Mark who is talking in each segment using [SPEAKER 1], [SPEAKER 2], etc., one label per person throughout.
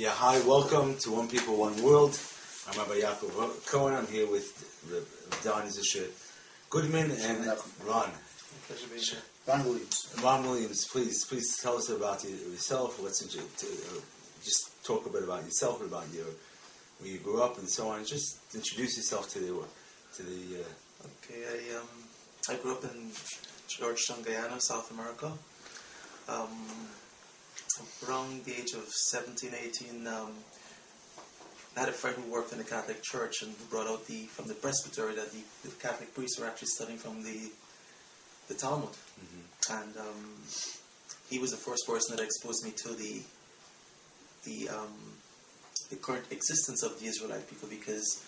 [SPEAKER 1] Yeah, hi, welcome to One People, One World. I'm Rabbi Yaakov Cohen. I'm here with Don Zisha Goodman and Ron.
[SPEAKER 2] Pleasure being here. Ron Williams.
[SPEAKER 1] Ron Williams, please tell us about yourself. Let's just talk a bit about yourself, about where you grew up and so on. Just introduce yourself to the.
[SPEAKER 2] Okay, I grew up in Georgetown, Guyana, South America. Around the age of 17, 18, I had a friend who worked in the Catholic Church and who brought out from the presbytery that the Catholic priests were actually studying from the Talmud. Mm-hmm. And he was the first person that exposed me to the current existence of the Israelite people, because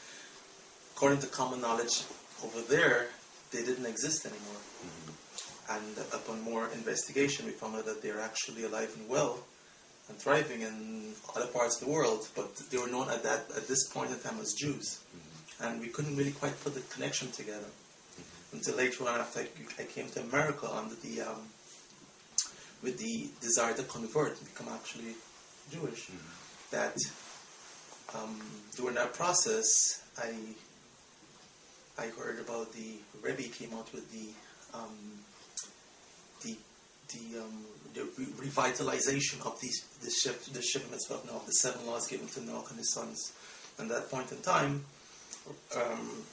[SPEAKER 2] according to common knowledge over there, they didn't exist anymore. Mm-hmm. And upon more investigation, we found out that they're actually alive and well and thriving in other parts of the world, but they were known at this point in time as Jews. Mm-hmm. And we couldn't really quite put the connection together. Mm-hmm. Until later on, after I came to America under with the desire to convert and become actually Jewish, mm-hmm. that during that process, I heard about the Rebbe came out with the revitalization of the mitzvot of the 7 laws given to Noach and his sons. And at that point in time,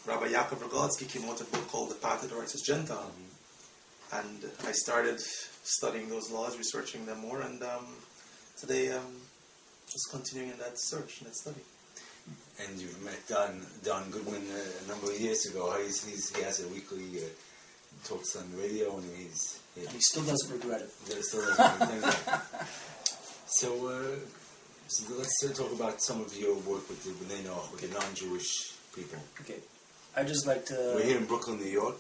[SPEAKER 2] Rabbi Yaakov Rogodsky came out with a book called The Path of the Righteous Gentile. Mm-hmm. And I started studying those laws, researching them more, and today just continuing in that search and that study.
[SPEAKER 1] And you've met Don Goodman a number of years ago. He has a weekly talks on the radio, and
[SPEAKER 2] he still doesn't regret it.
[SPEAKER 1] Yeah, still doesn't regret it. So let's talk about some of your work with the B'nai Noach, with the non-Jewish people.
[SPEAKER 2] Okay, I just like to.
[SPEAKER 1] We're here in Brooklyn, New York,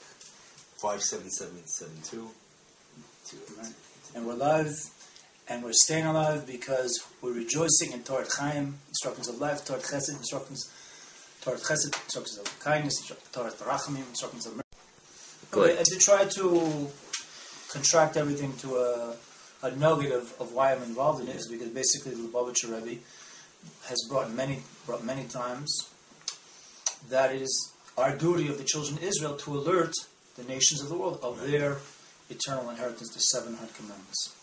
[SPEAKER 1] 57772.
[SPEAKER 2] Right. And we're live, and we're staying alive because we're rejoicing in Torah Chaim, instructions of life, Torah Chesed, instructions of kindness, Torah Rachamim, instructions of mercy. Okay, and to try to contract everything to a nugget of why I'm involved in it is because basically the Lubavitcher Rebbe has brought many times that it is our duty of the children of Israel to alert the nations of the world of their eternal inheritance, the 700 commandments.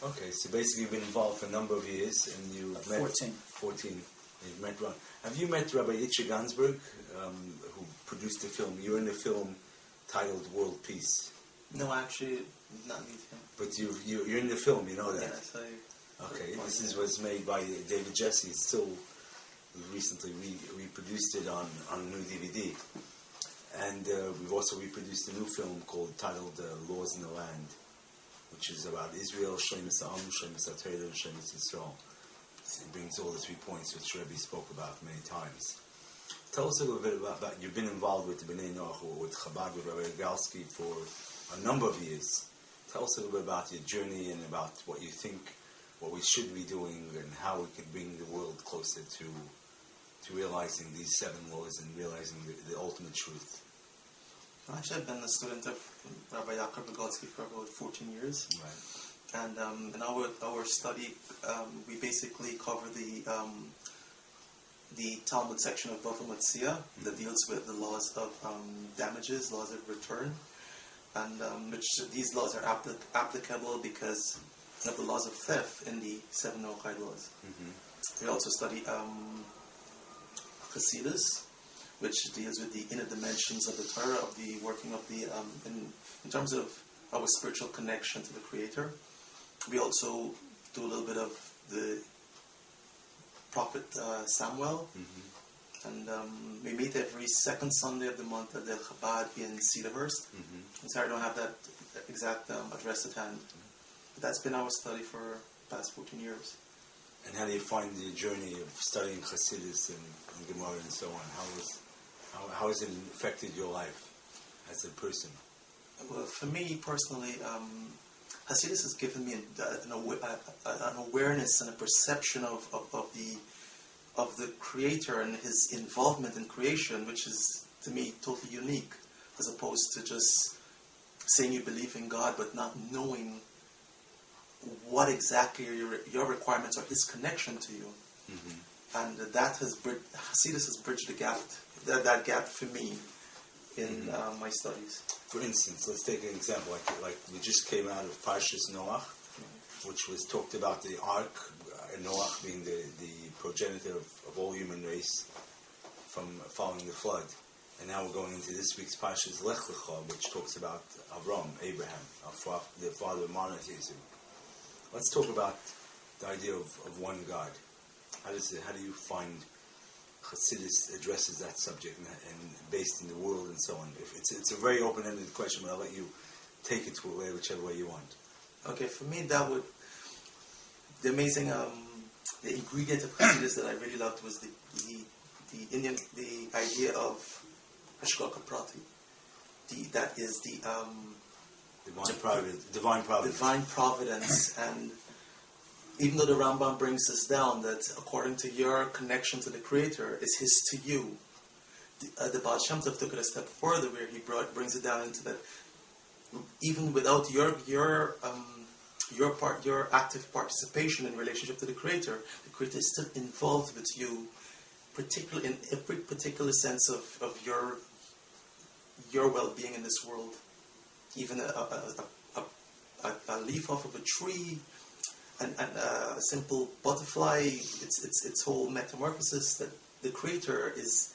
[SPEAKER 1] Okay, so basically you've been involved for a number of years, and you've met 14. You've met Ron. Have you met Rabbi Yitzchak Gansberg, who produced the film? You're in the film titled World Peace.
[SPEAKER 2] No, actually, not me.
[SPEAKER 1] But you're in the film, you know that?
[SPEAKER 2] Yes,
[SPEAKER 1] Okay, this was made by David Jesse. It's still recently reproduced it on a new DVD. And we've also reproduced a new film titled Laws in the Land, which is about Israel, Shlemus Ha'am, Shlemus HaTorah, and Shlemus Yisrael. It brings all the 3 points which Rebbe spoke about many times. Tell us a little bit about you've been involved with the B'nai Noach, or with Chabad, with Rabbi Galsky for a number of years. Tell us a little bit about your journey and about what you think, what we should be doing, and how we could bring the world closer to realizing these 7 laws and realizing the ultimate truth.
[SPEAKER 2] Actually, I've been a student of Rabbi Yaakov Rogodsky for about 14 years.
[SPEAKER 1] Right.
[SPEAKER 2] And in our study, we basically cover the Talmud section of Bava Metzia that deals with the laws of damages, laws of return, and which these laws are applicable because of the laws of theft in the 7 Noachide laws. Mm-hmm. We also study Hasidus, which deals with the inner dimensions of the Torah, of the working of the in terms of our spiritual connection to the Creator. We also do a little bit of the prophet Samuel, mm-hmm. And we meet every second Sunday of the month at the Chabad in Cedarhurst. Mm-hmm. I'm sorry I don't have that exact address at hand. But that's been our study for the past 14 years.
[SPEAKER 1] And how do you find the journey of studying Hasidus and Gemara and so on? How has it affected your life as a person?
[SPEAKER 2] Well, for me personally, Hasidus has given me an awareness and a perception of the Creator and His involvement in creation, which is, to me, totally unique, as opposed to just saying you believe in God but not knowing what exactly are your requirements or his connection to you. And that Hasidus has bridged the gap, that gap for me in my studies.
[SPEAKER 1] For instance, let's take an example. Like we just came out of Parshas Noach, which was talked about the ark, Noach being the progenitor of all human race from following the flood. And now we're going into this week's Parshas Lech Lecha, which talks about Avram, Abraham, the father of monotheism. Let's talk about the idea of one God. How do you find Hasidus addresses that subject and based in the world and so on? It's a very open-ended question, but I'll let you take it to whichever way you want.
[SPEAKER 2] Okay, for me the amazing the ingredient of Hasidus that I really loved was the idea of Hashgacha Prati. That is the divine providence, and even though the Rambam brings this down, that according to your connection to the Creator is his to you, the Baal Shem Tov took it a step further, where he brings it down into that even without your active participation in relationship to the Creator is still involved with you, particularly in every particular sense of your well-being in this world. Even a leaf off of a tree, and a simple butterfly, its whole metamorphosis, that the Creator is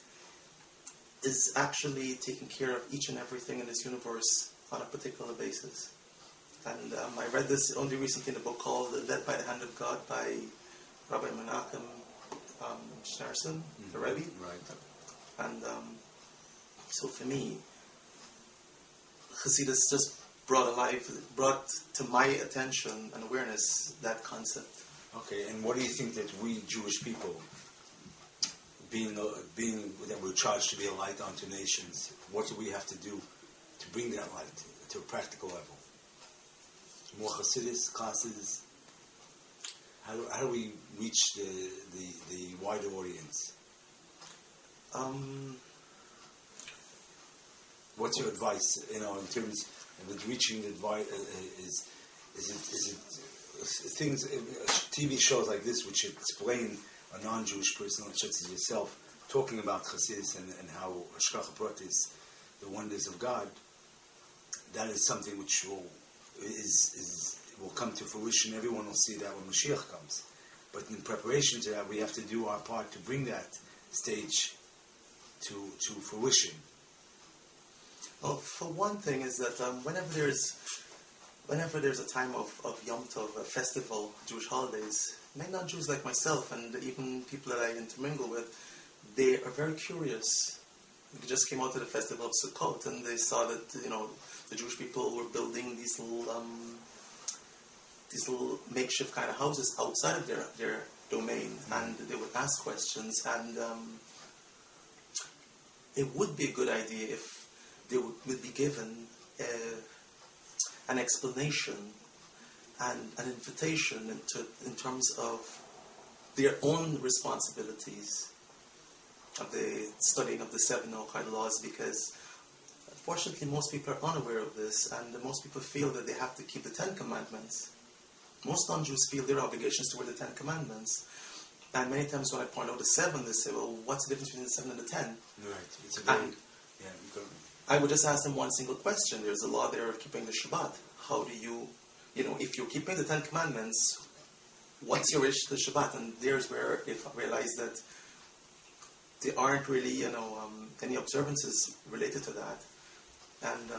[SPEAKER 2] actually taking care of each and everything in this universe on a particular basis. And I read this only recently in a book called Led by the Hand of God by Rabbi Menachem Schneerson, the Rebbe.
[SPEAKER 1] Right.
[SPEAKER 2] And so for me, Hasidus just brought to my attention and awareness that concept.
[SPEAKER 1] Okay, and what do you think that we Jewish people, being that we're charged to be a light unto nations, what do we have to do to bring that light to a practical level? More Hasidus classes. How do we reach the wider audience? What's your advice? In terms of reaching the advice, is it things, TV shows like this which explain a non-Jewish person such as yourself talking about Hasidus and how Hashgacha Prati is the wonders of God? That is something which will come to fruition. Everyone will see that when Mashiach comes. But in preparation to that, we have to do our part to bring that stage to fruition.
[SPEAKER 2] Well, for one thing is that whenever there's a time of Yom Tov, a festival, Jewish holidays, many non-Jews like myself and even people that I intermingle with, they are very curious. We just came out to the festival of Sukkot, and they saw that the Jewish people were building these little makeshift kind of houses outside of their domain, and they would ask questions, and it would be a good idea if they would be given an explanation and an invitation in terms of their own responsibilities of the studying of the 7 Noachide laws, because unfortunately most people are unaware of this, and most people feel that they have to keep the 10 Commandments. Most non-Jews feel their obligations toward the 10 Commandments. And many times when I point out the 7, they say, well, what's the difference between the 7 and the 10?
[SPEAKER 1] Right. It's a very...
[SPEAKER 2] I would just ask them one single question. There's a law there of keeping the Shabbat. How do you, if you're keeping the 10 Commandments, what's your issue to the Shabbat? And there's where I realize that there aren't really, any observances related to that. And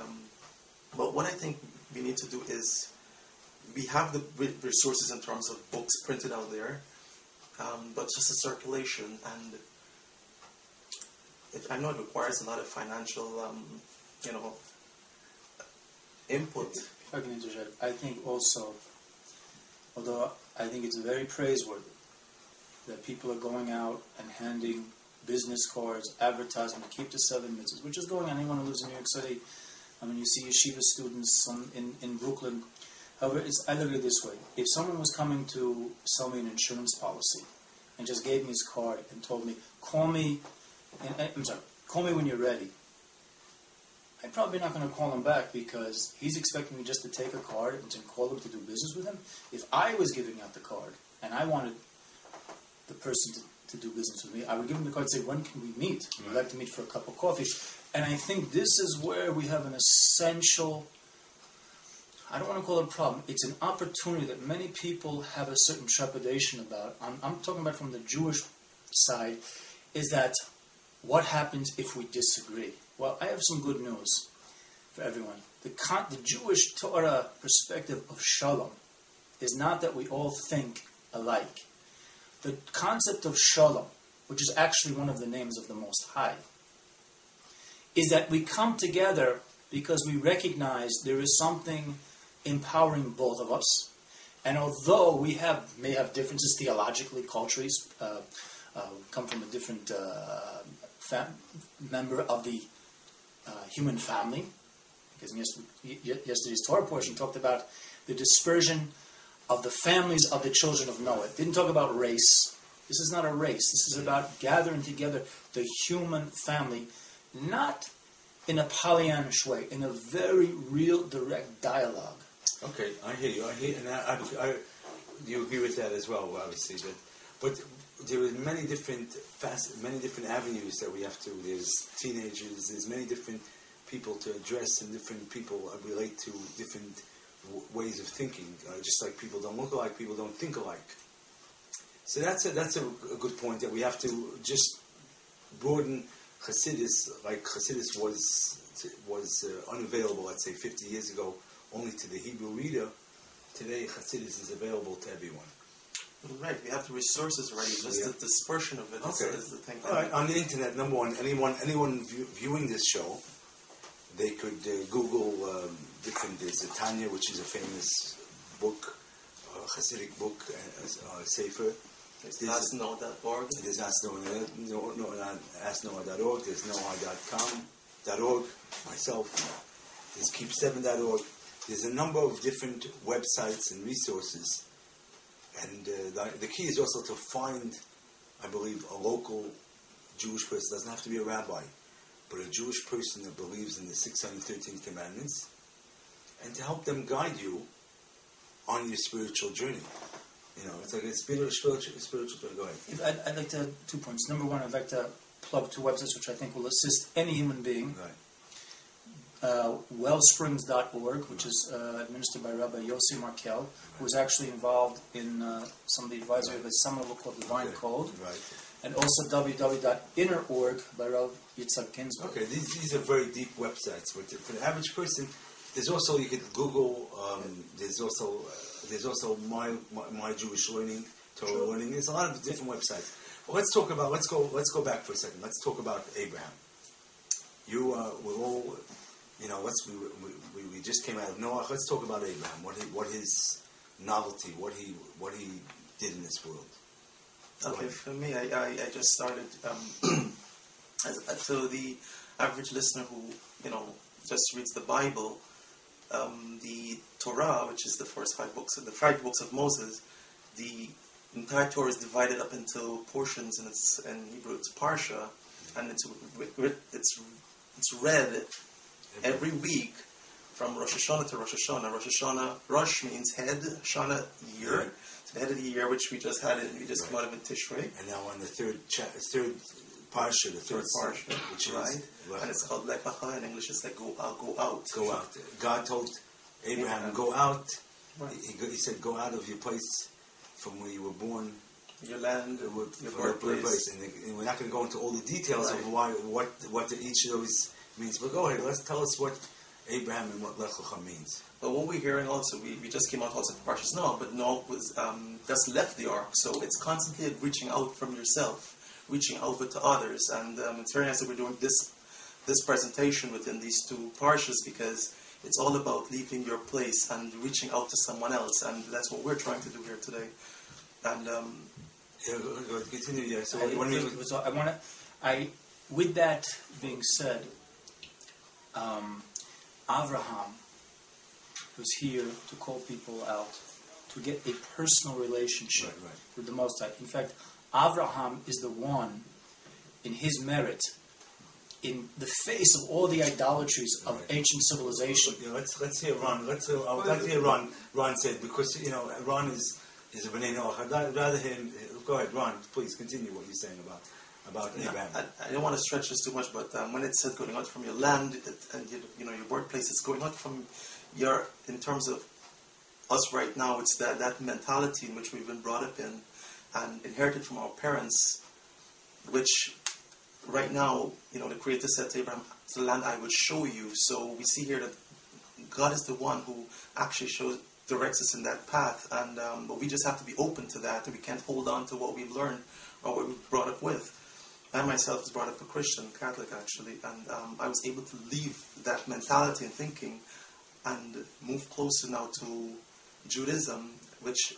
[SPEAKER 2] but what I think we need to do is, we have the resources in terms of books printed out there, but just a circulation, and I know it requires a lot of financial, input.
[SPEAKER 3] If I can interject, I think also, although I think it's very praiseworthy that people are going out and handing business cards, advertising to keep the 7 mitzvahs, which is going on. Anyone who lives in New York City, you see yeshiva students in Brooklyn. However, I look at it this way. If someone was coming to sell me an insurance policy and just gave me his card and told me, call me when you're ready, I'm probably not going to call him back because he's expecting me just to take a card and to call him to do business with him. If I was giving out the card and I wanted the person to do business with me, I would give him the card and say, when can we meet? I'd like to meet for a cup of coffee. And I think this is where we have an essential, I don't want to call it a problem, it's an opportunity that many people have a certain trepidation about. I'm talking about from the Jewish side, is that what happens if we disagree? Well, I have some good news for everyone. The Jewish Torah perspective of shalom is not that we all think alike. The concept of shalom, which is actually one of the names of the Most High, is that we come together because we recognize there is something empowering both of us. And although we may have differences theologically, culturally, come from a different member of the human family, because yesterday's Torah portion talked about the dispersion of the families of the children of Noah. It didn't talk about race. This is not a race. This is about gathering together the human family, not in a Pollyannish way, in a very real, direct dialogue.
[SPEAKER 1] Okay, I hear you. And you agree with that as well, obviously. But there are many different avenues that we have to. There's teenagers. There's many different people to address, and different people relate to different ways of thinking. Just like people don't look alike, people don't think alike. So that's a good point, that we have to just broaden Hasidus. Like Hasidus was unavailable, let's say 50 years ago, only to the Hebrew reader. Today, Hasidus is available to everyone.
[SPEAKER 2] Right, we have the resources already. Just the dispersion of it is the thing.
[SPEAKER 1] All right. On the internet, number one, anyone viewing this show, they could Google there's a Tanya, which is a famous book, Hasidic book, Sefer.
[SPEAKER 2] There's AskNoah.org.
[SPEAKER 1] There's AskNoah.org. There's Noah.com.org, myself. There's Keep7.org. There's a number of different websites and resources. And the key is also to find, I believe, a local Jewish person. It doesn't have to be a rabbi, but a Jewish person that believes in the 613 commandments, and to help them guide you on your spiritual journey. It's like a spiritual journey. Go ahead.
[SPEAKER 3] I'd like to 2 points. Number one, I'd like to plug 2 websites which I think will assist any human being.
[SPEAKER 1] Right.
[SPEAKER 3] Wellsprings.org, which is administered by Rabbi Yossi Markel, who was actually involved in some of the advisory of a seminal book called Divine Code.
[SPEAKER 1] Right.
[SPEAKER 3] And also www.inner.org by Rav Yitzhak Ginsburg.
[SPEAKER 1] Okay, these are very deep websites, but for the average person, there's also, you could Google. There's also my Jewish learning, Torah learning. There's a lot of different websites. Well, let's go back for a second. Let's talk about Abraham. We're all, we just came out of Noah. Let's talk about Abraham. What his novelty, what he did in this world.
[SPEAKER 2] Okay, for me, I just started. So the average listener who just reads the Bible, the Torah, which is the first 5 books, the 5 books of Moses, the entire Torah is divided up into portions, and in Hebrew it's parsha, and it's read every week from Rosh Hashanah to Rosh Hashanah. Rosh means head, Shana year.
[SPEAKER 1] Right.
[SPEAKER 2] So the head of the year, which we just had, we just came out of in Tishrei.
[SPEAKER 1] And now on the third parsha, the third parsha, which is
[SPEAKER 2] and it's called Lechacha. In English, it's like go out.
[SPEAKER 1] Go out. God told Abraham, go out.
[SPEAKER 2] Right.
[SPEAKER 1] He said, go out of your place from where you were born.
[SPEAKER 2] Your land, your birthplace.
[SPEAKER 1] And we're not going to go into all the details of what each of those means. But go ahead, tell us what Abraham and what Lech Lecha means.
[SPEAKER 2] But what we're hearing also, we just came out also from Parshas Noah, but Noah was just left the ark, so it's constantly reaching out from yourself, reaching over to others, and it's very nice that we're doing this presentation within these 2 parshas, because it's all about leaving your place and reaching out to someone else, and that's what we're trying to do here today. And
[SPEAKER 1] continue. Yeah. So
[SPEAKER 3] with that being said, Abraham was here to call people out, to get a personal relationship with the Most High. In fact, Abraham is the one, in his merit, in the face of all the idolatries of ancient civilization.
[SPEAKER 1] Yeah, let's hear Ron. I would like to hear Ron. Ron said, because Ron is a B'nai Noach. I'd rather hear him. Go ahead, Ron. Please continue what you're saying about Abraham.
[SPEAKER 2] I don't want to stretch this too much, but when it said going out from your land and your workplace, it's going out from in terms of us right now. It's that mentality in which we've been brought up in and inherited from our parents, which right now, the Creator said to Abraham, "The land I will show you." So we see here that God is the one who actually directs us in that path, and but we just have to be open to that, and we can't hold on to what we've learned or what we've brought up with. I myself was brought up a Christian, Catholic actually, and I was able to leave that mentality and thinking and move closer now to Judaism, which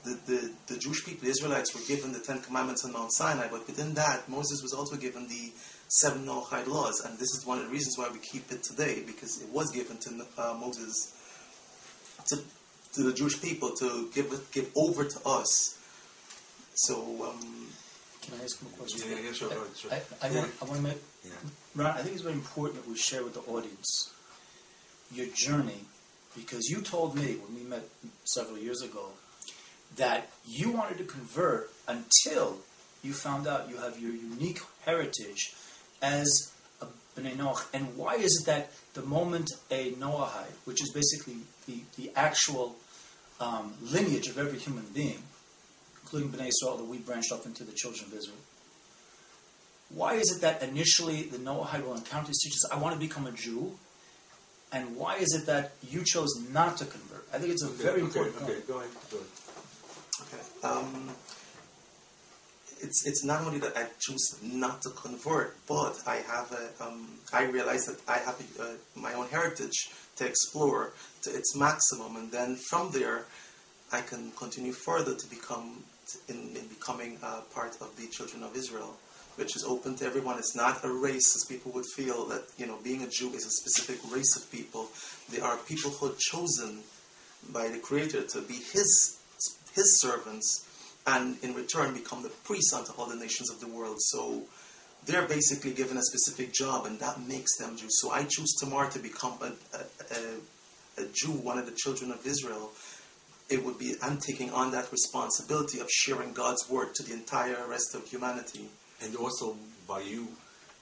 [SPEAKER 2] the Jewish people, the Israelites, were given the 10 Commandments on Mount Sinai, but within that, Moses was also given the 7 Noahide laws, and this is one of the reasons why we keep it today, because it was given to Moses, to the Jewish people, to give over to us. So,
[SPEAKER 3] can I ask him a question?
[SPEAKER 1] Yeah, sure.
[SPEAKER 3] I want to make... Yeah. Ron, I think it's very important that we share with the audience your journey, because you told me when we met several years ago that you wanted to convert until you found out you have your unique heritage as a B'nai Noach. And why is it that the moment a Noahide, which is basically the actual lineage of every human being, including B'nai Israel, that we branched off into the children of Israel, why is it that initially the Noahide will encounter these teachers, I want to become a Jew, and why is it that you chose not to convert? I think it's a very important point.
[SPEAKER 1] Okay, go ahead.
[SPEAKER 2] Okay. It's not only that I choose not to convert, but I realize that I have my own heritage to explore to its maximum, and then from there, I can continue further to becoming part of the children of Israel, which is open to everyone. It's not a race, as people would feel that being a Jew is a specific race of people. They are people who are chosen by the Creator to be His servants, and in return become the priests unto all the nations of the world. So they're basically given a specific job, and that makes them Jews. So I choose tomorrow to become a Jew, one of the children of Israel. I'm taking on that responsibility of sharing God's word to the entire rest of humanity.
[SPEAKER 1] And also, by you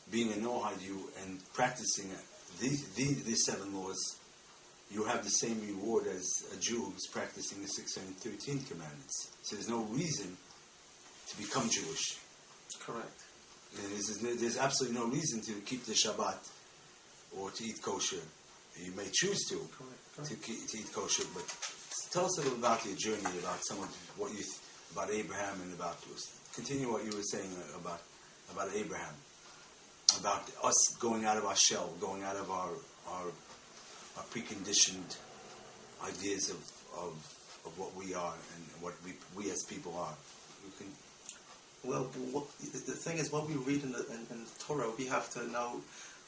[SPEAKER 1] being a Noahide, and practicing these 7 laws, you have the same reward as a Jew who's practicing the 613 commandments. So there's no reason to become Jewish.
[SPEAKER 2] Correct.
[SPEAKER 1] There's absolutely no reason to keep the Shabbat or to eat kosher. You may choose to eat kosher, but tell us a little about your journey, about about Abraham, and continue what you were saying about Abraham, about us going out of our shell, going out of our preconditioned ideas of what we are and what we as people are.
[SPEAKER 2] Well, the thing is, what we read in the Torah, we have to now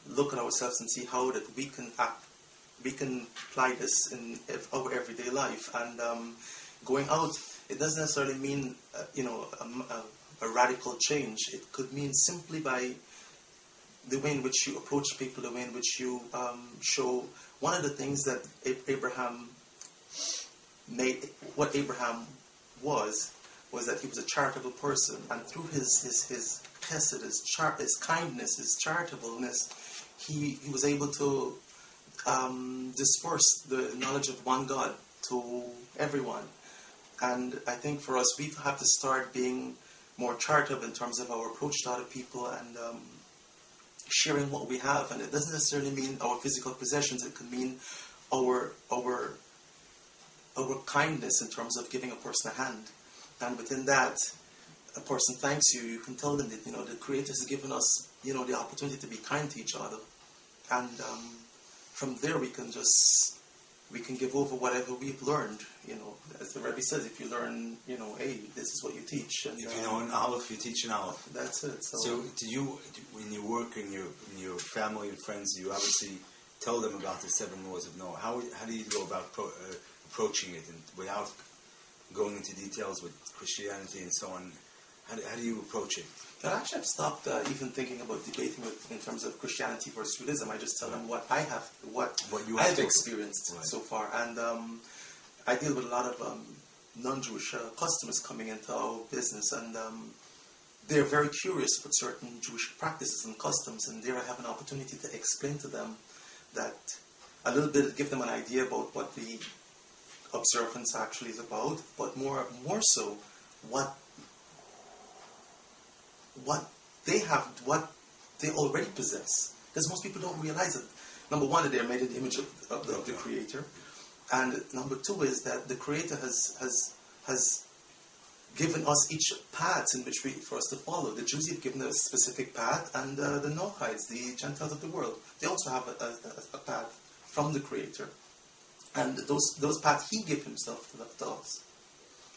[SPEAKER 2] look at ourselves and see how that we can apply this in our everyday life. And going out, it doesn't necessarily mean a radical change. It could mean simply by the way in which you approach people, the way in which you show. One of the things that Abraham made, what Abraham was that he was a charitable person, and through his chesed, his kindness, his charitableness, he was able to disperse the knowledge of one God to everyone. And I think for us, we have to start being more charitable in terms of our approach to other people and sharing what we have. And it doesn't necessarily mean our physical possessions. It could mean our kindness in terms of giving a person a hand. And within that, a person thanks you. You can tell them that the Creator has given us the opportunity to be kind to each other. And from there we can give over whatever we've learned. As the Rebbe says, if you learn, hey, this is what you teach. And,
[SPEAKER 1] if you know an aleph, you teach an aleph.
[SPEAKER 2] That's it.
[SPEAKER 1] So do you, when you work in your family and friends, you obviously tell them about the 7 laws of Noah. How do you go about approaching it, and without going into details with Christianity and so on? How do you approach it?
[SPEAKER 2] Actually, I've stopped even thinking about debating in terms of Christianity versus Judaism. I just tell them what I have, what
[SPEAKER 1] you
[SPEAKER 2] I've
[SPEAKER 1] have
[SPEAKER 2] experienced so far, and I deal with a lot of non-Jewish customers coming into our business, and they're very curious about certain Jewish practices and customs, and there I have an opportunity to explain to them that a little bit, give them an idea about what the observance actually is about, but more so what they have, what they already possess. Because most people don't realize that, number one, that they're made in the image of the Creator, and number two is that the Creator has given us each paths in which for us to follow. The Jews have given us a specific path, and the Noachites, the Gentiles of the world, they also have a path from the Creator. And those paths He gave Himself to us.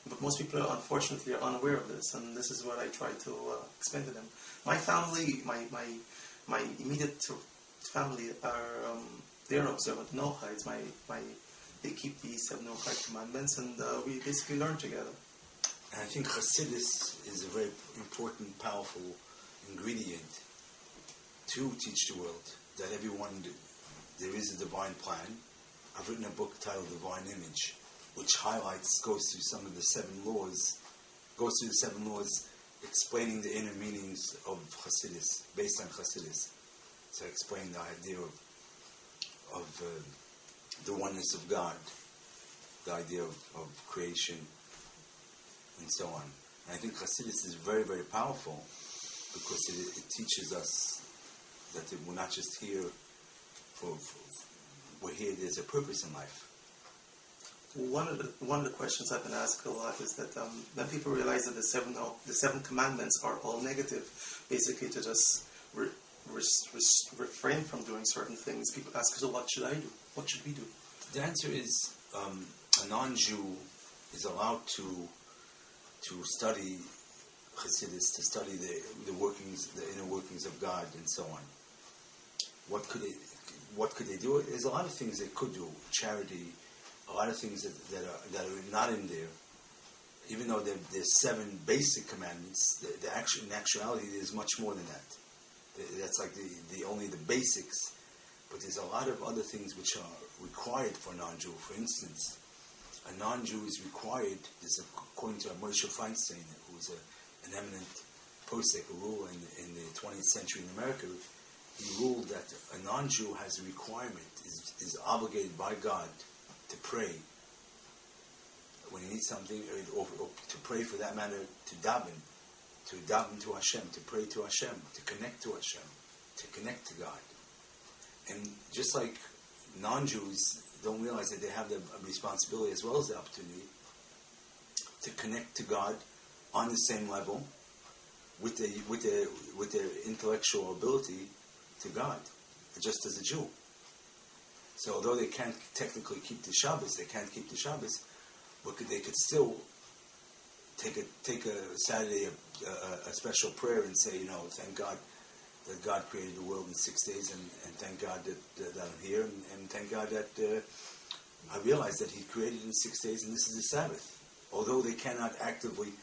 [SPEAKER 2] But most people, unfortunately, are unaware of this, and this is what I try to explain to them. My family, my immediate family are they're observant Noachites. They keep the 7 Noachite commandments, and we basically learn together.
[SPEAKER 1] And I think Hasidus is a very important, powerful ingredient to teach the world that there is a divine plan. I've written a book titled Divine Image, which goes through some of the 7 laws, explaining the inner meanings of Hasidus, based on Hasidus. So I explain the idea of the oneness of God, the idea of creation, and so on. And I think Hasidus is very, very powerful because it teaches us that we're not just here we're here, there's a purpose in life.
[SPEAKER 2] One of the questions I've been asked a lot is that when people realize that the 7 commandments are all negative, basically to just refrain from doing certain things, people ask, so what should I do? What should we do?
[SPEAKER 1] The answer is a non-Jew is allowed to study Hasidus, to study the inner workings of God, and so on. What could they do? There's a lot of things they could do. Charity, a lot of things that are not in there. Even though there's 7 basic commandments, in actuality there's much more than that. That's like only the basics. But there's a lot of other things which are required for a non-Jew. For instance, a non-Jew is required, this according to Moshe Feinstein, who was an eminent posek, a ruler in the 20th century in America. He ruled that a non-Jew has a requirement, is obligated by God to pray when he needs something, or to pray for that matter, to daven to Hashem, to pray to Hashem, to connect to Hashem, to connect to God. And just like non-Jews don't realize that they have the responsibility as well as the opportunity to connect to God on the same level with their intellectual ability to God, just as a Jew. So although they can't technically keep the Shabbos, but they could still take a Saturday a special prayer and say, thank God that God created the world in 6 days, and thank God that I'm here, and thank God that I realize that He created in 6 days, and this is the Sabbath. Although they cannot actively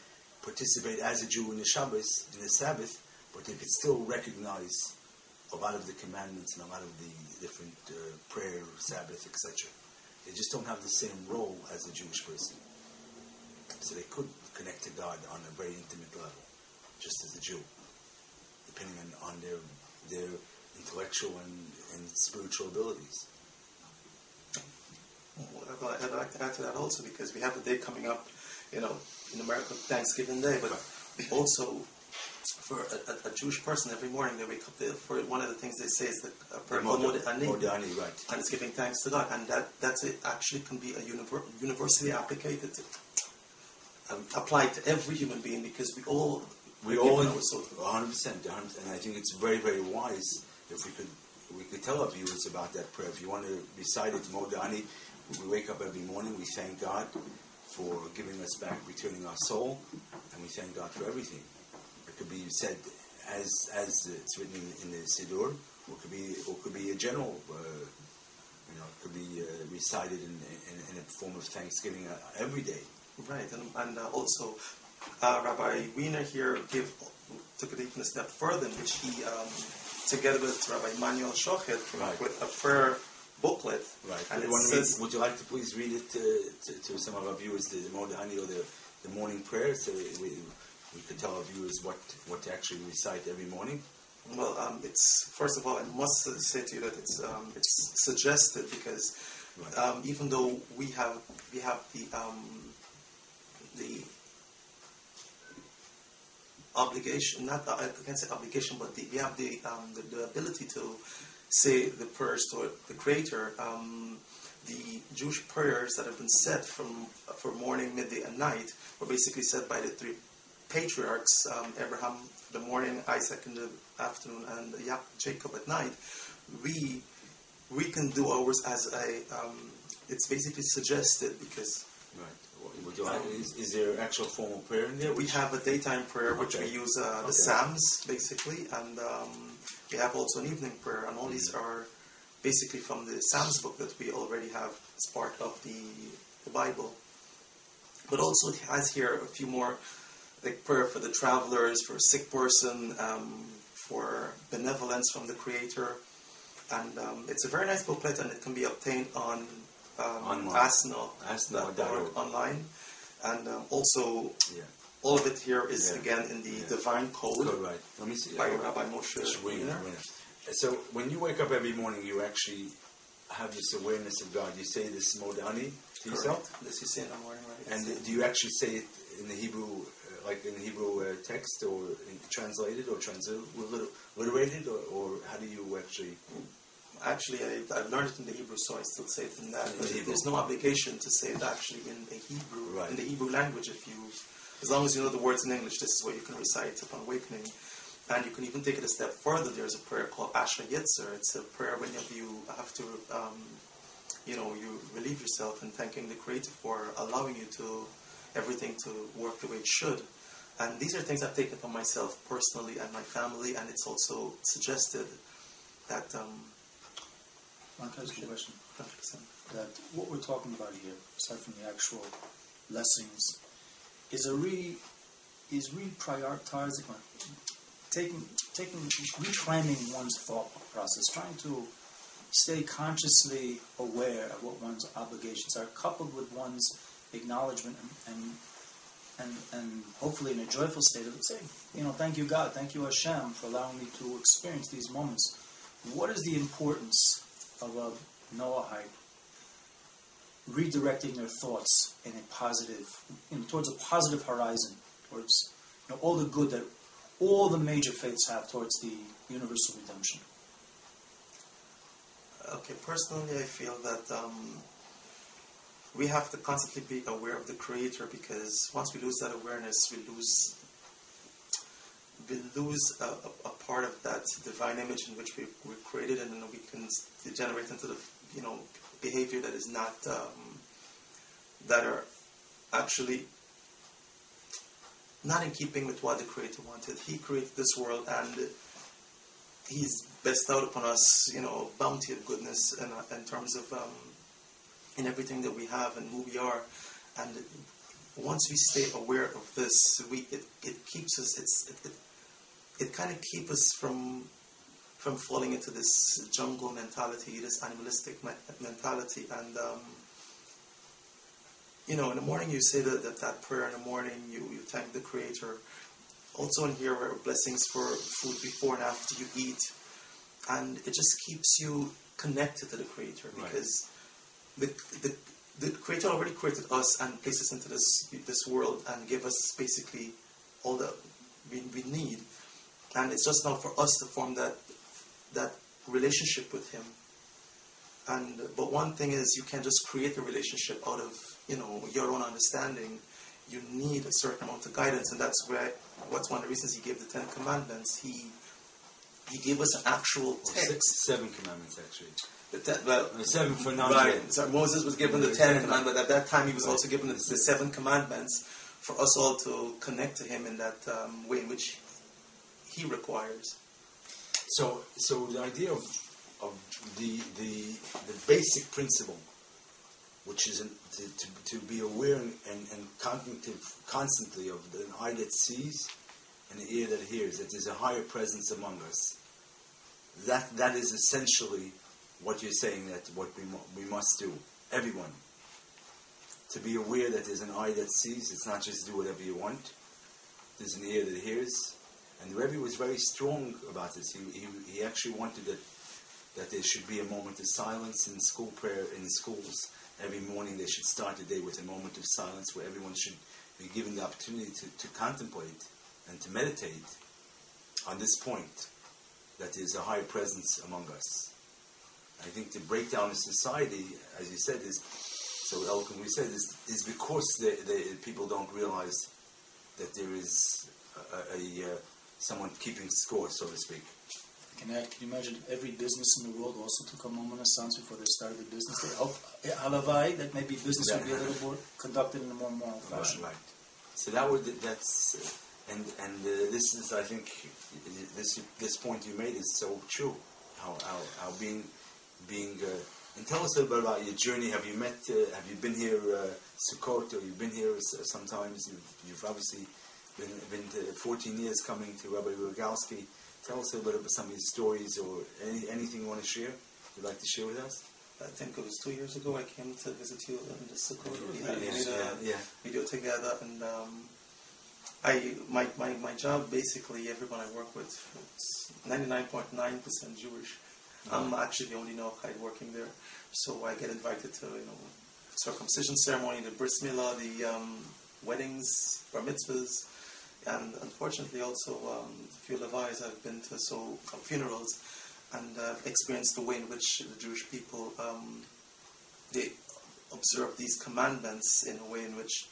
[SPEAKER 1] participate as a Jew in the Shabbos, in the Sabbath, but they could still recognize a lot of the commandments and a lot of the different prayer, Sabbath, etc. They just don't have the same role as a Jewish person. So they could connect to God on a very intimate level, just as a Jew, depending on their intellectual and spiritual abilities.
[SPEAKER 2] Well, I'd like to add to that also, because we have the day coming up, in America, Thanksgiving Day, but also for a Jewish person, every morning they wake up, for one of the things they say is the prayer called Canned,
[SPEAKER 1] right.
[SPEAKER 2] And it's giving thanks to God, and that's it. Actually can be universally applied to every human being, because we all know
[SPEAKER 1] 100%, and I think it's very, very wise if we could tell our viewers about that prayer. If you want to recite it, Modani, we wake up every morning, we thank God for giving us back, returning our soul, and we thank God for everything. It could be said as it's written in the Siddur, or it could be a general, it could be recited in a form of thanksgiving every day.
[SPEAKER 2] Right, and also Rabbi Wiener here took it even a step further, in which he, together with Rabbi Manuel Shochet, came up with a prayer booklet.
[SPEAKER 1] Right.
[SPEAKER 2] And
[SPEAKER 1] would you like to please read it to some of our viewers, the Modani, or the morning prayer, so we could tell our viewers what to actually recite every morning?
[SPEAKER 2] Well, it's, first of all, I must say to you that it's suggested, because even though we have the obligation, I can't say obligation, but we have the ability to say the prayers to the Creator. The Jewish prayers that have been said for morning, midday, and night were basically said by the three patriarchs, Abraham in the morning, Isaac in the afternoon, and Jacob at night. We can do ours as it's basically suggested, because...
[SPEAKER 1] Right. Is there actual formal prayer in there?
[SPEAKER 2] We have a daytime prayer, which we use the Psalms, basically, and we have also an evening prayer, and all these are basically from the Psalms book that we already have as part of the Bible. But also it has here a few more, like prayer for the travelers, for a sick person, for benevolence from the Creator. And it's a very nice booklet, and it can be obtained on Asna.org online. And also, all of it here is again in the Divine Code
[SPEAKER 1] right. Let me see.
[SPEAKER 2] by Rabbi Moshe Wiener.
[SPEAKER 1] So when you wake up every morning, you actually have this awareness of God. You say this Modani to yourself?
[SPEAKER 2] This you say in the morning, right?
[SPEAKER 1] And do you actually say it in the Hebrew, like in the Hebrew text, or translated, or transliterated, or how do you actually...
[SPEAKER 2] Actually, I learned it in the Hebrew, so I still say it in that. But there's no obligation to say it actually in the Hebrew, in the Hebrew language. As long as you know the words in English, this is what you can recite upon awakening. And you can even take it a step further. There's a prayer called Asher Yitzer. It's a prayer when you have to, you relieve yourself in thanking the Creator for allowing you to everything to work the way it should. And these are things I've taken upon myself personally and my family, and it's also suggested that...
[SPEAKER 3] One question.
[SPEAKER 2] 100%.
[SPEAKER 3] That what we're talking about here, aside from the actual lessons, is reprioritizing, reclaiming one's thought process, trying to stay consciously aware of what one's obligations are, coupled with one's acknowledgement and hopefully in a joyful state of saying, thank you God, thank you Hashem for allowing me to experience these moments. What is the importance of a Noahide redirecting their thoughts in a positive, towards a positive horizon, towards all the good that all the major faiths have towards the universal redemption?
[SPEAKER 2] Okay, personally I feel that we have to constantly be aware of the Creator, because once we lose that awareness, we lose a part of that divine image in which we were created, and we can degenerate into the behavior that is not that are actually not in keeping with what the Creator wanted. He created this world, and He's bestowed upon us a bounty of goodness in terms of in everything that we have and who we are. And once we stay aware of this, it keeps us. It kind of keeps us from falling into this jungle mentality, this animalistic mentality. And in the morning you say that prayer in the morning. You thank the Creator. Also in here are blessings for food before and after you eat, and it just keeps you connected to the Creator, because the Creator already created us and placed us into this world and gave us basically all that we need. And it's just now for us to form that relationship with Him. But one thing is, you can't just create a relationship out of your own understanding. You need a certain amount of guidance, and that's what's one of the reasons He gave the 10 Commandments. He gave us an actual text.
[SPEAKER 1] 7 commandments, actually.
[SPEAKER 2] The
[SPEAKER 1] 7 for non-Jews.
[SPEAKER 2] Right. So Moses was given the 10 Commandments, but at that time he was also given the 7 Commandments for us all to connect to Him in that way in which He requires.
[SPEAKER 1] So the idea of the basic principle which is to be aware and cognitive constantly of an eye that sees and an ear that hears, that there's a higher presence among us. That is essentially what you're saying, that what we must do, everyone. To be aware that there's an eye that sees, it's not just do whatever you want. There's an ear that hears. And the Rebbe was very strong about this. He actually wanted that there should be a moment of silence in school prayer, in the schools. Every morning they should start the day with a moment of silence where everyone should be given the opportunity to contemplate and to meditate on this point, that there's a higher presence among us. I think the breakdown of society, as you said, is so eloquently said, is because people don't realize that there is someone keeping score, so to speak.
[SPEAKER 3] Can you imagine if every business in the world also took a moment of silence before they started the business? They hope, halavai, that maybe business would be a little more conducted in a more moral fashion.
[SPEAKER 1] Right. So this is, I think, this point you made is so true. How being and tell us a little bit about your journey. Have you been here Sukkot, or you've been here sometimes? You've obviously been 14 years coming to Rabbi Rogalski. Tell us a little bit about some of these stories, or anything you want to share. You'd like to share with us?
[SPEAKER 2] I think it was 2 years ago I came to visit you in the Sukkot. We had a video together, and my job, basically, everyone I work with, it's 99.9% Jewish. I'm actually the only Noachide working there, so I get invited to circumcision ceremony, the bris milah, the weddings, bar mitzvahs, and unfortunately also a few levais I've been to, funerals, and experienced the way in which the Jewish people they observe these commandments in a way in which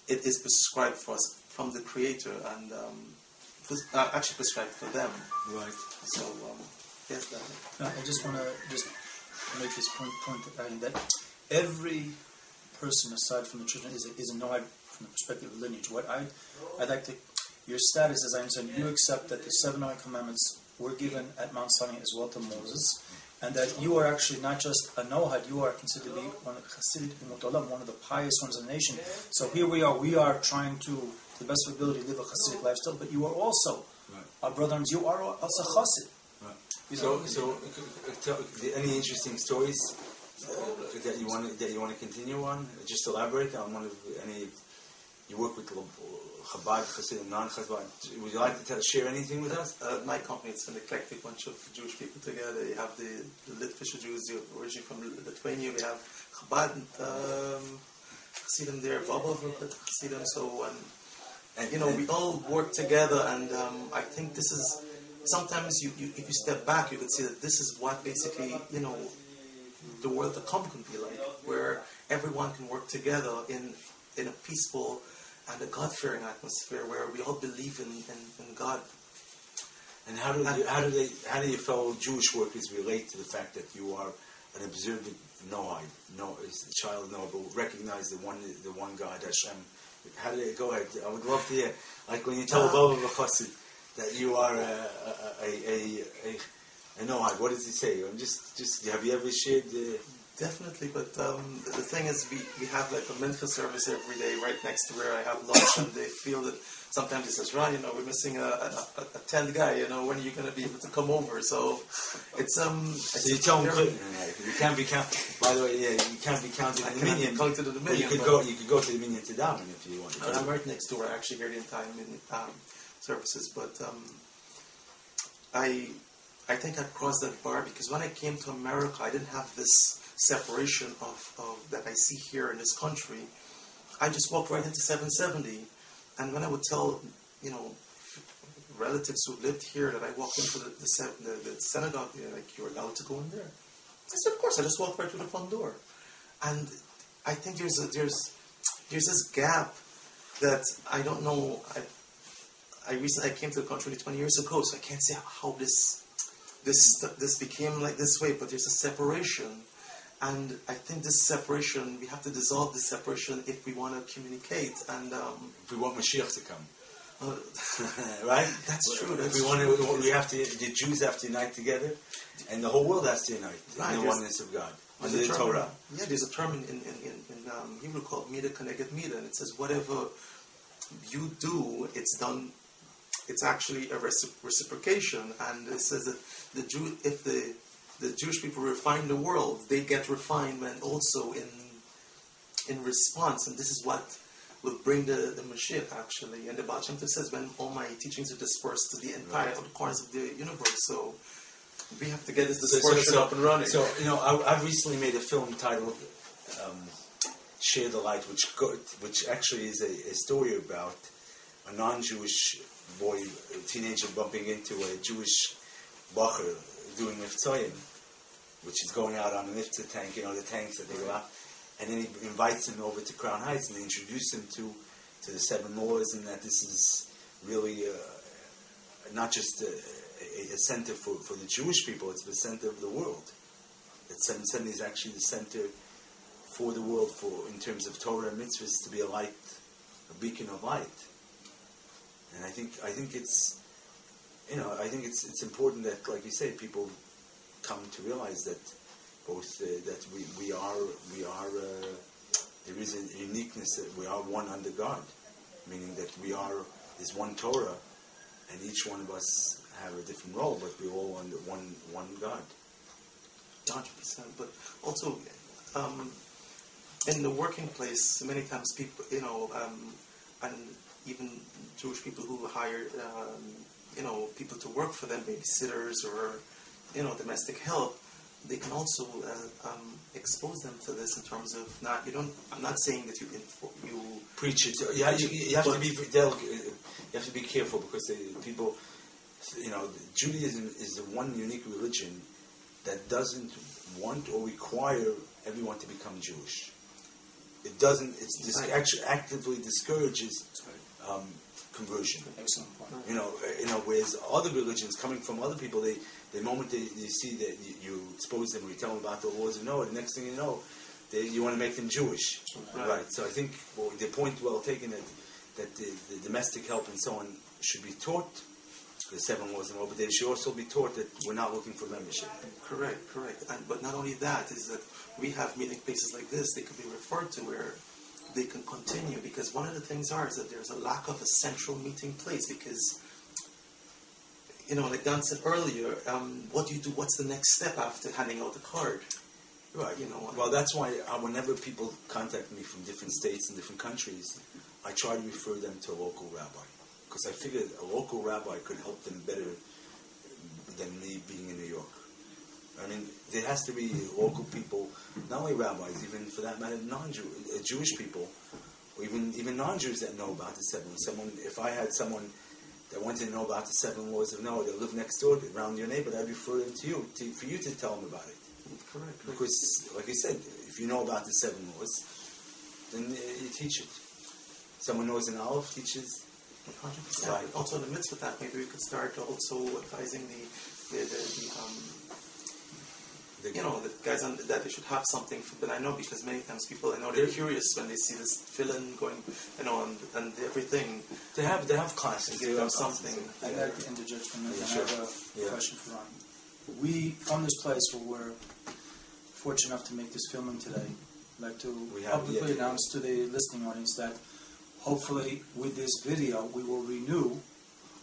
[SPEAKER 2] it is prescribed for us from the Creator, and actually prescribed for them.
[SPEAKER 1] Right.
[SPEAKER 2] So yes, that.
[SPEAKER 3] No, I just want to make this point that every person aside from the children is a Noahide from the perspective of lineage. What I'd like to, your status, as I understand, you accept that the 7 Noahide commandments were given at Mount Sinai as well to Moses, and that you are actually not just a Noahide, you are considered to be one of the Hasidic Umot Olam, one of the pious ones in the nation. So here we are trying to the best of ability, live a Hasidic lifestyle, but you are also, our brothers, you are also Hasid.
[SPEAKER 1] Right. So, any interesting stories that you want to continue on? Just elaborate on one of any. You work with Chabad, Hasidim, non-Chabad. Would you like to share anything with us?
[SPEAKER 2] My company, it's an eclectic bunch of Jewish people together. You have the Litvish Jews, originally from Lithuania. We have Chabad and Hasidim there, Baba Hasidim. So, and we all work together, and I think this is. Sometimes if you step back, you could see that this is what basically, the world to come can be like, where everyone can work together in a peaceful and a God-fearing atmosphere, where we all believe in God.
[SPEAKER 1] And how do your fellow Jewish workers relate to the fact that you are an observant Noahide, a child of Noah, but recognize the one God, Hashem? How do they go ahead? I would love to hear, like when you tell Baba Chassid that you are a Noahide. What does he say? Just have you ever shared?
[SPEAKER 2] Definitely, but the thing is, we have like a mincha service every day right next to where I have lunch, and they feel that sometimes he says, Ron, we're missing a 10th guy, when are you going to be able to come over? So it's
[SPEAKER 1] So you tell them, you can't be counted. By the way, you can't be counted in the minyan. You could go to the minyan to daven if you want.
[SPEAKER 2] I'm right next door. I actually hear the entire minyan services, but I think I crossed that bar because when I came to America, I didn't have this separation of that I see here in this country. I just walked right into 770, and when I would tell relatives who lived here that I walked into the synagogue, they're like, "You're allowed to go in there." I said, "Of course." I just walked right through the front door, and I think there's this gap that I don't know. I came to the country 20 years ago, so I can't say how this became like this way, but there's a separation. And I think this separation, we have to dissolve this separation if we want to communicate. And
[SPEAKER 1] if we want Mashiach to come, right?
[SPEAKER 2] That's true.
[SPEAKER 1] We have to. The Jews have to unite together, and the whole world has to unite in the oneness of God. under the Torah.
[SPEAKER 2] Yeah, there's a term in Hebrew called mida keneged mida, and it says whatever you do, it's done. It's actually a reciprocation, and it says that if the Jewish people refine the world, they get refinement also in response, and this is what will bring the Mashiach actually. And the Baal Shem Tov says, when all my teachings are dispersed to the entire corners of the universe, so we have to get this dispersion up and running.
[SPEAKER 1] So, I've recently made a film titled Share the Light, which actually is a story about a non-Jewish boy, a teenager, bumping into a Jewish bacher doing Miftzayim, which is going out on a Miftza tank, the tanks that they go out. And then he invites him over to Crown Heights, and they introduce him to the 7 laws, and that this is really not just a center for the Jewish people, it's the center of the world. That 770 is actually the center for the world, in terms of Torah and mitzvahs, to be a light, a beacon of light. And I think it's it's important that, like you say, people come to realize that both that we are there is a uniqueness, that we are one under God, meaning that is one Torah, and each one of us have a different role, but we're all under one God.
[SPEAKER 2] 100%. But also, in the working place, many times people, and even Jewish people who hire, people to work for them, babysitters or, domestic help, they can also expose them to this in terms of I'm not saying that you
[SPEAKER 1] preach it. You have to be delicate. You have to be careful, because people, Judaism is the one unique religion that doesn't want or require everyone to become Jewish. It doesn't. Actually actively discourages conversion.
[SPEAKER 3] Excellent point.
[SPEAKER 1] Whereas other religions, coming from other people, the moment they see that you expose them or you tell them about the laws of Noah, the next thing you know, you want to make them Jewish. Right. So I think the point well taken that the domestic help and so on should be taught the 7 laws of Noah, but they should also be taught that we're not looking for membership.
[SPEAKER 2] Correct. But not only that, is that we have meeting places like this, they could be referred to where they can continue, because one of the things is that there's a lack of a central meeting place, because like Dan said earlier, what do you do? What's the next step after handing out the card?
[SPEAKER 1] Right. Well, that's why whenever people contact me from different states and different countries, I try to refer them to a local rabbi, because I figured a local rabbi could help them better than me being in New York. I mean, there has to be local people, not only rabbis, even for that matter, Jewish people, or even non-Jews that know about the 7. If I had someone that wanted to know about the 7 laws of Noah, that live next door around your neighbor, I'd refer them to you, for you to tell them about it.
[SPEAKER 2] Correct.
[SPEAKER 1] Because, like I said, if you know about the 7 laws, then you teach it. Someone knows an Aleph, teaches.
[SPEAKER 2] 100%. Right. Also, in the midst of that, maybe we could start also advising the guys that they should have something. But I know, because many times people, they're curious when they see this fill-in going, and everything.
[SPEAKER 1] They have classes.
[SPEAKER 2] Give them something.
[SPEAKER 3] I'd like to interject for a minute. I have a question for Ron. We, from this place where we're fortunate enough to make this filming today, like to publicly announce to the listening audience that hopefully with this video we will renew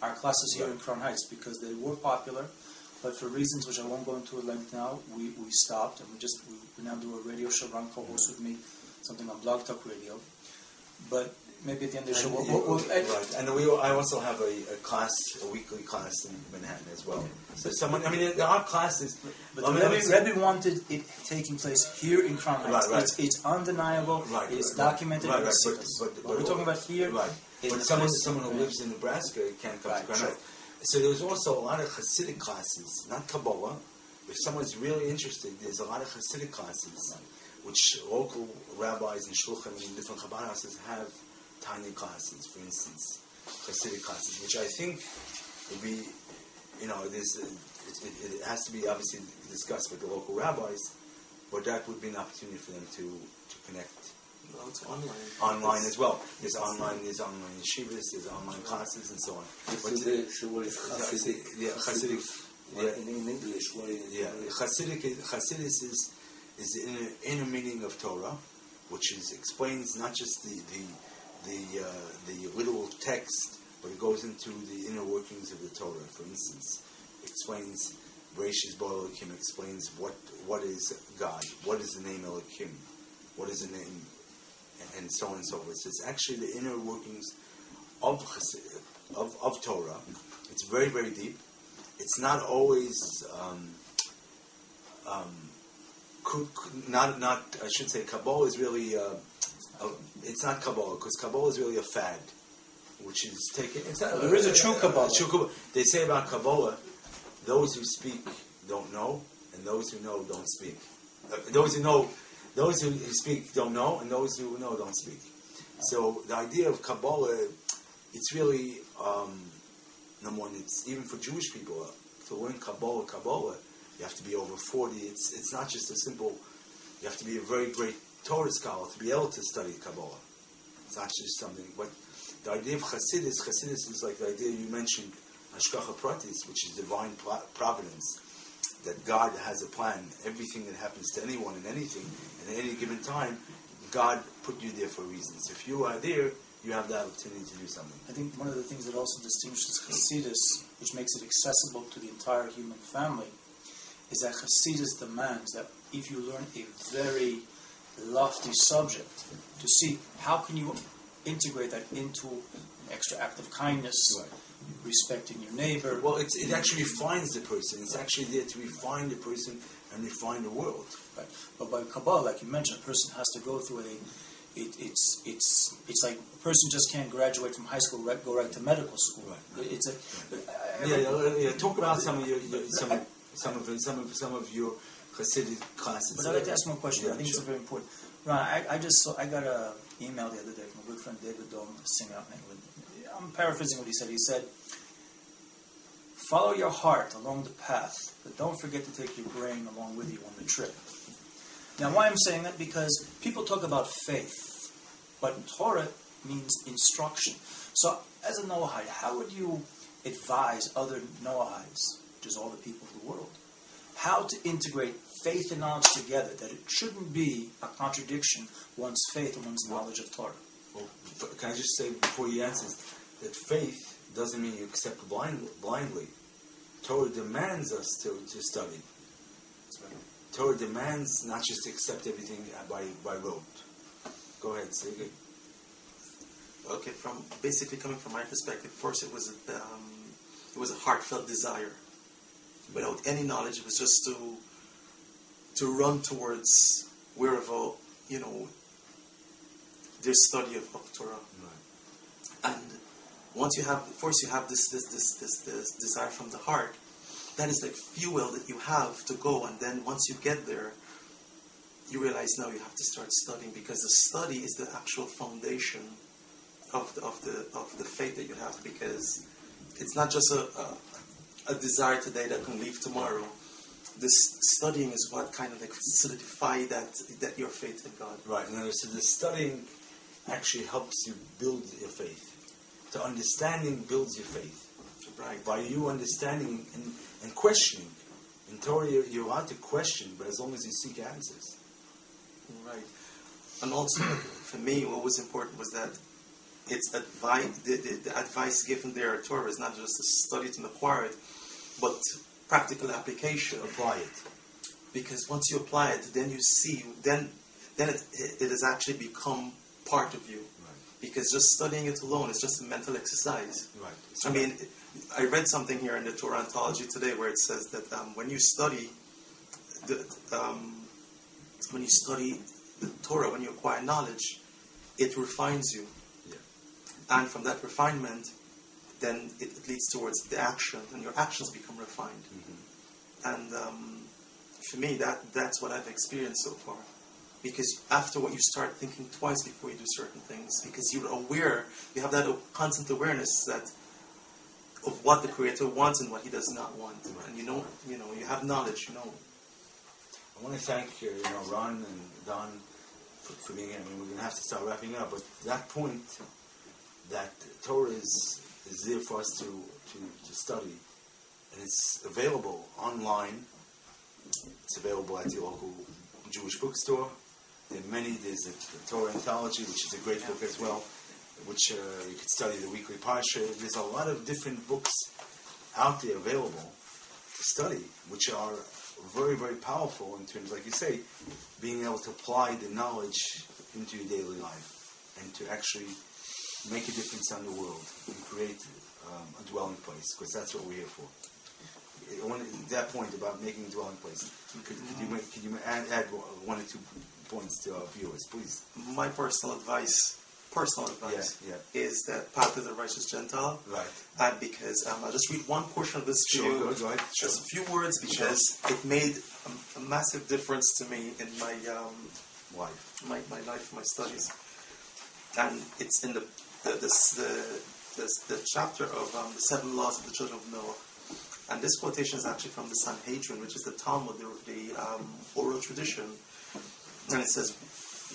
[SPEAKER 3] our classes here in Crown Heights, because they were popular, but for reasons which I won't go into at length now, we stopped, and we now do a radio show. Ron co-hosts with me something on Blog Talk Radio. But maybe at the end of the show,
[SPEAKER 1] right. And I also have a class, a weekly class in Manhattan as well. So there are classes.
[SPEAKER 3] But Rebbe wanted it taking place here in Crown Heights.
[SPEAKER 1] Right.
[SPEAKER 3] It's undeniable. It's documented.
[SPEAKER 1] But
[SPEAKER 3] we're talking about here.
[SPEAKER 1] Right. But someone who lives in Nebraska can't come to Crown Heights. So there's also a lot of Hasidic classes, not Kabbalah. If someone's really interested, there's a lot of Hasidic classes, which local rabbis and shluchim in different Chabad houses have tiny classes, for instance, Hasidic classes, which I think would be, it has to be obviously discussed with the local rabbis, but that would be an opportunity for them to connect.
[SPEAKER 2] Well, it's online.
[SPEAKER 1] Online as well. There's online yeshivas, there's online classes, and so on.
[SPEAKER 4] What is Hasidic?
[SPEAKER 1] Hasidic.
[SPEAKER 4] In English, what is
[SPEAKER 1] Hasidic is is the inner meaning of Torah, which explains not just the literal text, but it goes into the inner workings of the Torah. For instance, explains Bereshis bara Elokim, explains what is God, what is the name Elokim, what is the name, and so on and so forth. So it's actually the inner workings of Torah. It's very, very deep. It's not always I should say Kabbalah is really it's not Kabbalah, because Kabbalah is really a fad, which is taken.
[SPEAKER 3] There is a true Kabbalah.
[SPEAKER 1] They say about Kabbalah, those who speak don't know, and those who know don't speak. Those who speak don't know, and those who know don't speak. So the idea of Kabbalah, it's really number one. It's even for Jewish people to learn Kabbalah. You have to be over 40. It's not just a simple. You have to be a very great Torah scholar to be able to study Kabbalah. It's not just something. But the idea of Chassidus is like the idea you mentioned, Hashgacha Pratis, which is divine providence. That God has a plan. Everything that happens to anyone and anything, and at any given time, God put you there for reasons. If you are there, you have the opportunity to do something.
[SPEAKER 3] I think one of the things that also distinguishes Chassidus, which makes it accessible to the entire human family, is that Chassidus demands that if you learn a very lofty subject, to see how can you integrate that into an extra act of kindness,
[SPEAKER 1] right,
[SPEAKER 3] respecting your neighbor.
[SPEAKER 1] Well, it actually refines the person. It's actually there to refine the person and refine the world.
[SPEAKER 3] Right. But by Kabbalah, like you mentioned, a person has to go through it's like a person just can't graduate from high school, go right to medical school.
[SPEAKER 1] Right.
[SPEAKER 3] It's
[SPEAKER 1] a talk about some of your Hasidic classes.
[SPEAKER 3] But I'd like to ask one question.
[SPEAKER 1] Yeah,
[SPEAKER 3] I think
[SPEAKER 1] sure.
[SPEAKER 3] it's very important. Ron, I got an email the other day from a good friend, David Dome, a singer out in England. I'm paraphrasing what he said. He said, "Follow your heart along the path, but don't forget to take your brain along with you on the trip." Now, why I'm saying that? Because people talk about faith, but Torah means instruction. So, as a Noahide, how would you advise other Noahides, which is all the people of the world, how to integrate faith and knowledge together, that it shouldn't be a contradiction, one's faith and one's knowledge of Torah?
[SPEAKER 1] Well, can I just say before you answer that faith doesn't mean you accept blindly. Torah demands us to study. Torah demands not just to accept everything by rote. Go ahead, say it.
[SPEAKER 2] Okay, coming from my perspective, first it was a heartfelt desire. Without any knowledge, it was just to run towards wherever, there's study of Torah. Right. And once you have this desire from the heart, that is like fuel that you have to go. And then once you get there, you realize now you have to start studying, because the study is the actual foundation of the faith that you have. Because it's not just a desire today that can leave tomorrow. This studying is what kind of like solidify that your faith in God.
[SPEAKER 1] Right. So the studying actually helps you build your faith. So understanding builds your faith.
[SPEAKER 2] Right.
[SPEAKER 1] By you understanding and questioning. In Torah, you're allowed to question, but as long as you seek answers.
[SPEAKER 2] Right. And also, for me, what was important was that it's advice. The advice given there at Torah is not just a study to acquire it, but practical application.
[SPEAKER 1] Apply it.
[SPEAKER 2] Because once you apply it, then you see, then it has actually become part of you. Because just studying it alone is just a mental exercise.
[SPEAKER 1] Right.
[SPEAKER 2] I mean, I read something here in the Torah Anthology today where it says that when you study the Torah, when you acquire knowledge, it refines you.
[SPEAKER 1] Yeah.
[SPEAKER 2] And from that refinement, then it leads towards the action, and your actions become refined. Mm-hmm. And for me, that's what I've experienced so far. Because afterward, you start thinking twice before you do certain things. Because you're aware, you have that constant awareness of what the Creator wants and what He does not want. Right. And you have knowledge,
[SPEAKER 1] I want to thank Ron and Don for being here. I mean, we're going to have to start wrapping up. But that point, that Torah is there for us to study. And it's available online. It's available at your local Jewish bookstore. There are many. There's the Torah Anthology, which is a great book as well, which you could study the weekly parsha. There's a lot of different books out there available to study, which are very, very powerful in terms, like you say, being able to apply the knowledge into your daily life and to actually make a difference on the world and create a dwelling place, because that's what we're here for. That point about making a dwelling place, could you add one or two points to our viewers, please?
[SPEAKER 2] My personal advice is that path to the righteous Gentile.
[SPEAKER 1] Right.
[SPEAKER 2] And because I'll just read one portion of this to you.
[SPEAKER 1] Go ahead. Sure.
[SPEAKER 2] Just a few words, because it made a massive difference to me in my
[SPEAKER 1] life,
[SPEAKER 2] my studies. And it's in the chapter of the 7 laws of the children of Noah. And this quotation is actually from the Sanhedrin, which is the Talmud, the oral tradition. And it says,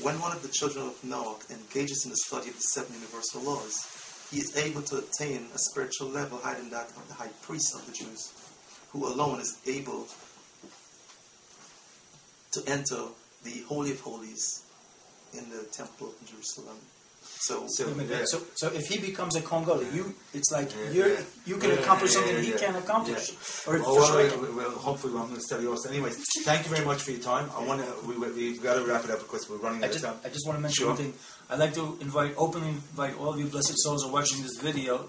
[SPEAKER 2] when one of the children of Noah engages in the study of the 7 universal laws, he is able to attain a spiritual level higher than that of the high priest of the Jews, who alone is able to enter the Holy of Holies in the temple in Jerusalem. So
[SPEAKER 3] if he becomes a Kongo, it's like you can accomplish something he can't accomplish.
[SPEAKER 1] Yeah. Hopefully, I'm going to study also. Anyways, thank you very much for your time. We've got to wrap it up because we're running out of time.
[SPEAKER 3] I just want to mention one thing. I'd like to openly invite all of you blessed souls who are watching this video.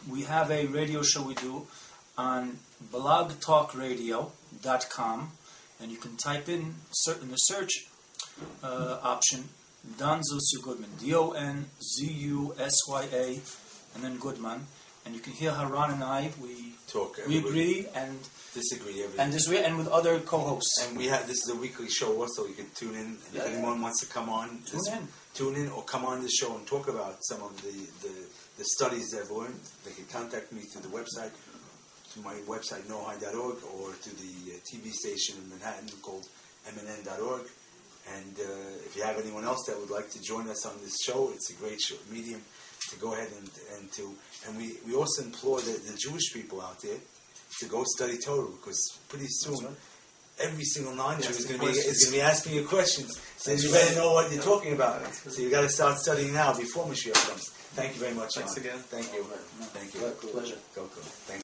[SPEAKER 3] We have a radio show we do on blogtalkradio.com, and you can type in the search option Don Zusya Goodman, Donzusya, and then Goodman, and you can hear how Ron and I we agree and
[SPEAKER 1] disagree
[SPEAKER 3] and with other co-hosts.
[SPEAKER 1] And this is a weekly show also. You can tune in. If anyone wants to come on, tune in or come on the show and talk about some of the studies they've learned. They can contact me through the website, to my website nohai.org, or to the TV station in Manhattan called mnn.org. And if you have anyone else that would like to join us on this show, it's a great medium to go ahead and we also implore the Jewish people out there to go study Torah, because pretty soon every single non-Jew is going to be asking you questions. So you better know what you're talking about. So you got to start studying now before Mashiach comes. Thank you very much.
[SPEAKER 2] Thanks again.
[SPEAKER 1] Thank you. Thank you.
[SPEAKER 3] Pleasure.
[SPEAKER 1] Go. Thank you.